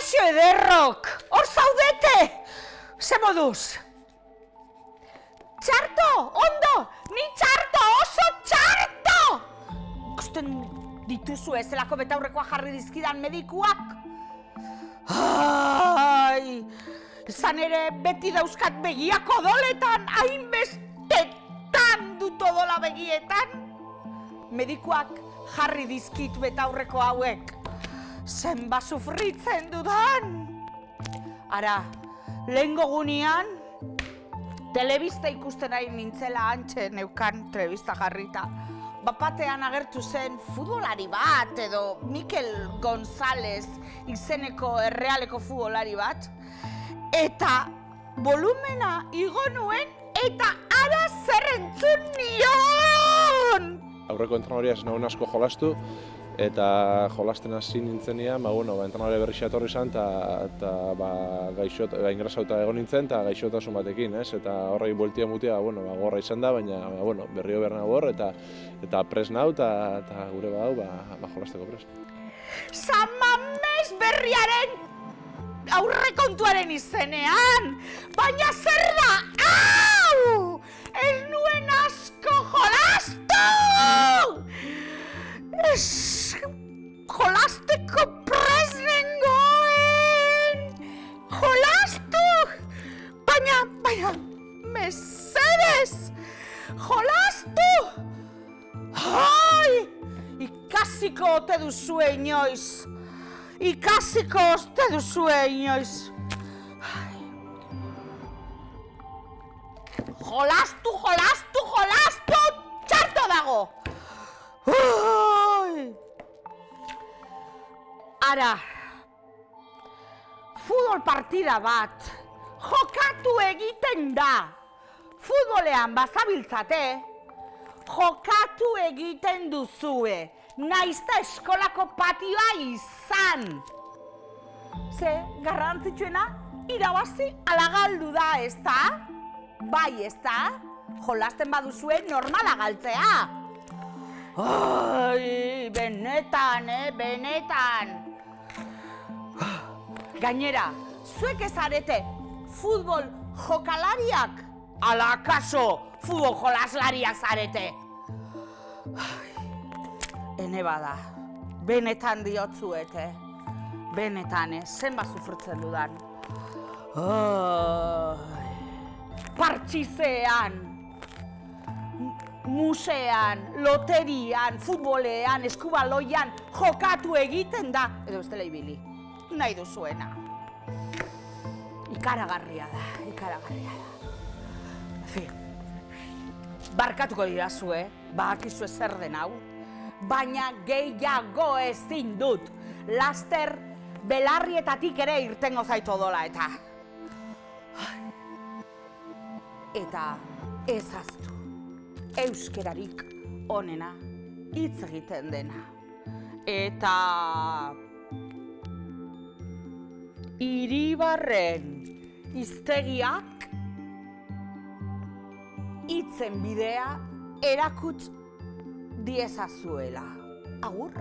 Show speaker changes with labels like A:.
A: Kaixo ederrok, hor zaudete! Ze moduz? Txarto, ondo, ni txarto, oso txarto! Ikusten dituzu ez zelako betaurrekoa jarri dizkidan medikuak? Ai, izan ere beti dauzkat begiak odoletan, hainbestetan dut odola begietan. Medikuak jarri dizkit betaurreko hauek. Zenba sufritzen dudan. Ara, lehengo gunean, telebista ikusten ari nintzela antxe neukan telebista jarrita. Bapatean agertu zen futbolari bat edo Mikel González izeneko errealeko futbolari bat. Eta volumena igo nuen eta ara zer entzun nion!
B: Aurreko entrenadoria ez nagoen asko jolastu, eta jolasten hasi nintzenean, entrenadoria berri etorri izan, eta ingrasauta egon nintzen, eta gaixotasun batekin, ez? Eta horrei bueltia mutia, gorra izan da, baina berrio behar nago hor, eta pres nau, eta gure bau, jolasteko pres.
A: San Mames berriaren aurrekontuaren izenean, baina zer da, hau! Ez nuen asko jolastu! Jolasteko prest nengoen! Jolastu! Baina, mesedez! Jolastu! Ai! Ikasiko ote duzue inoiz! Ikasiko ote duzue inoiz! Jolastu! Txarto dago! Ara, futbol partida bat jokatu egiten da. Futbolean bazabiltzate, jokatu egiten duzue, naizta eskolako patioa izan. Ze, garrantzitsuena, irabazi ala galdu da, ezta? Bai, ezta? Jolasten baduzue normala galtzea. Ai, benetan, benetan. Gainera, zuek ez arete futbol jokalariak, ala akaso futbol jolaslariak zarete. Ene bada, benetan diotzuete, benetan, zenba sufritzen dudan. Partxizean, musean, loterian, futbolean, eskubaloian jokatu egiten da, edo ez dela ibili, nahi duzuena. Ikaragarria da, ikaragarria da. Fi, barkatuko didazue, badakizue zer den hau, baina gehiago ezin dut, laster belarrietatik ere irtengo zaitu odola eta. Eta ezaztu, euskerarik onena hitz egiten dena. Eta Iribarren hiztegiak hitzen bidea erakuts diezazuela. Agur!